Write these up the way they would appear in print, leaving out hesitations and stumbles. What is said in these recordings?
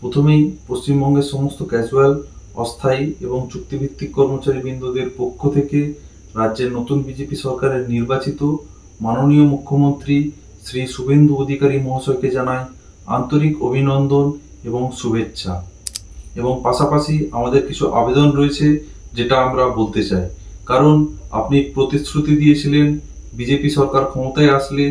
প্রথমেই পশ্চিমবঙ্গের সমস্ত ক্যাজুয়াল, অস্থায়ী এবং চুক্তিভিত্তিক কর্মচারীবৃন্দদের পক্ষ থেকে রাজ্যের নতুন বিজেপি সরকারের নির্বাচিত মাননীয় মুখ্যমন্ত্রী শ্রী শুভেন্দু অধিকারী মহাশয়কে জানাই আন্তরিক অভিনন্দন এবং শুভেচ্ছা। এবং পাশাপাশি আমাদের কিছু আবেদন রয়েছে যেটা আমরা বলতে চাই, কারণ আপনি প্রতিশ্রুতি দিয়েছিলেন বিজেপি সরকার ক্ষমতায় আসলে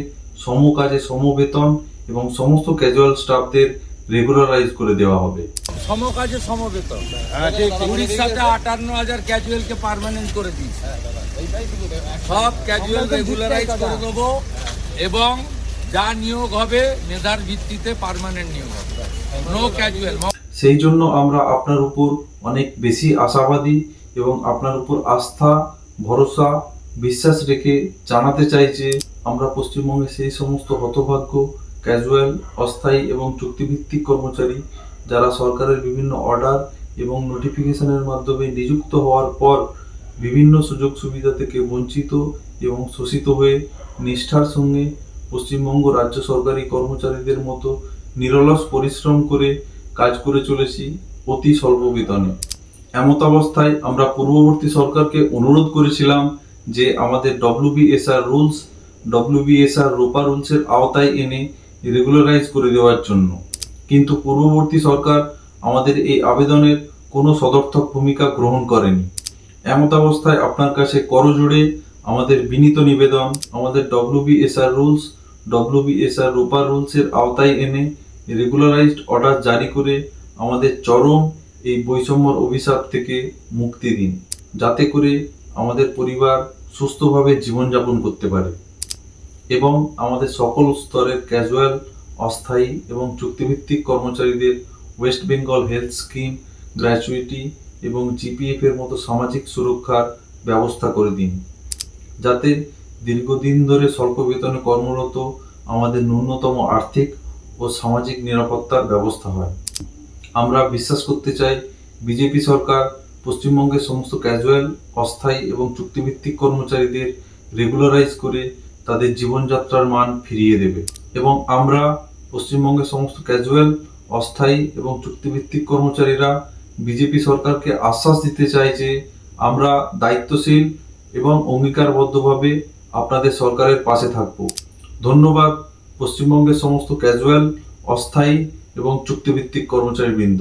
সম কাজে সম বেতন এবং সমস্ত ক্যাজুয়াল স্টাফদের রেগুলারাইজ করে দেওয়া হবে। সমকাজে সমবেতন উড়িষ্যাতে 58,000 ক্যাজুয়ালকে পার্মানেন্ট করে দিয়েছে। সব ক্যাজুয়াল রেগুলারাইজ করে দেবো এবং যা নিয়োগ হবে মেধার ভিত্তিতে পার্মানেন্ট নিয়োগ হবে, নো ক্যাজুয়াল। সেই জন্য আমরা আপনার উপর অনেক বেশি আশাবাদী এবং আপনার উপর আস্থা, ভরসা, বিশ্বাস রেখে জানাতে চাই যে আমরা পশ্চিমবঙ্গে সেই সমস্ত হতভাগ্য ক্যাজুয়াল, অস্থায়ী এবং চুক্তিভিত্তিক কর্মচারী যারা সরকারের বিভিন্ন অর্ডার এবং নোটিফিকেশনের মাধ্যমে নিযুক্ত হওয়ার পর বিভিন্ন সুযোগ সুবিধা থেকে বঞ্চিত এবং শোষিত হয়ে নিষ্ঠার সঙ্গে পশ্চিমবঙ্গ রাজ্য সরকারি কর্মচারীদের মতো নিরলস পরিশ্রম করে কাজ করে চলেছি অতি স্বল্প বেতনে। এমতাবস্থায় আমরা পূর্ববর্তী সরকারকে অনুরোধ করেছিলাম যে আমাদের WBSR রুলস, WBSR রোপা রুলসের আওতায় এনে রেগুলারাইজ করে দেওয়ার জন্য, কিন্তু পূর্ববর্তী সরকার আমাদের এই আবেদনের কোনো সদর্থক ভূমিকা গ্রহণ করেনি। এমতাবস্থায় আপনার কাছে করজোড়ে আমাদের বিনীত নিবেদন, আমাদের WBSR রুলস, WBSR রোপা রুলসের আওতায় এনে রেগুলারাইজড অর্ডার জারি করে আমাদের চরম এই বৈষম্যর অভিশাপ থেকে মুক্তি দিন, যাতে করে আমাদের পরিবার সুস্থভাবে জীবনযাপন করতে পারে এবং আমাদের সকল স্তরের ক্যাজুয়াল, অস্থায়ী এবং চুক্তিভিত্তিক কর্মচারীদের West Bengal health scheme, gratuity এবং GPF এর মতো সামাজিক সুরক্ষার ব্যবস্থা করে দিন, যাতে দীর্ঘদিন ধরে স্বল্প বেতনে কর্মরত আমাদের ন্যূনতম আর্থিক ও সামাজিক নিরাপত্তার ব্যবস্থা হয়। আমরা বিশ্বাস করতে চাই বিজেপি সরকার পশ্চিমবঙ্গের সমস্ত ক্যাজুয়াল, অস্থায়ী এবং চুক্তিভিত্তিক কর্মচারীদের রেগুলারাইজ করে তাদের জীবনযাত্রার মান ফিরিয়ে দেবে এবং আমরা পশ্চিমবঙ্গের সমস্ত ক্যাজুয়াল, অস্থায়ী এবং চুক্তিভিত্তিক কর্মচারীরা বিজেপি সরকারকে আশ্বাস দিতে চাই যে আমরা দায়িত্বশীল এবং অঙ্গীকারবদ্ধভাবে আপনাদের সরকারের পাশে থাকব। ধন্যবাদ পশ্চিমবঙ্গের সমস্ত ক্যাজুয়াল, অস্থায়ী এবং চুক্তিভিত্তিক কর্মচারীবৃন্দ।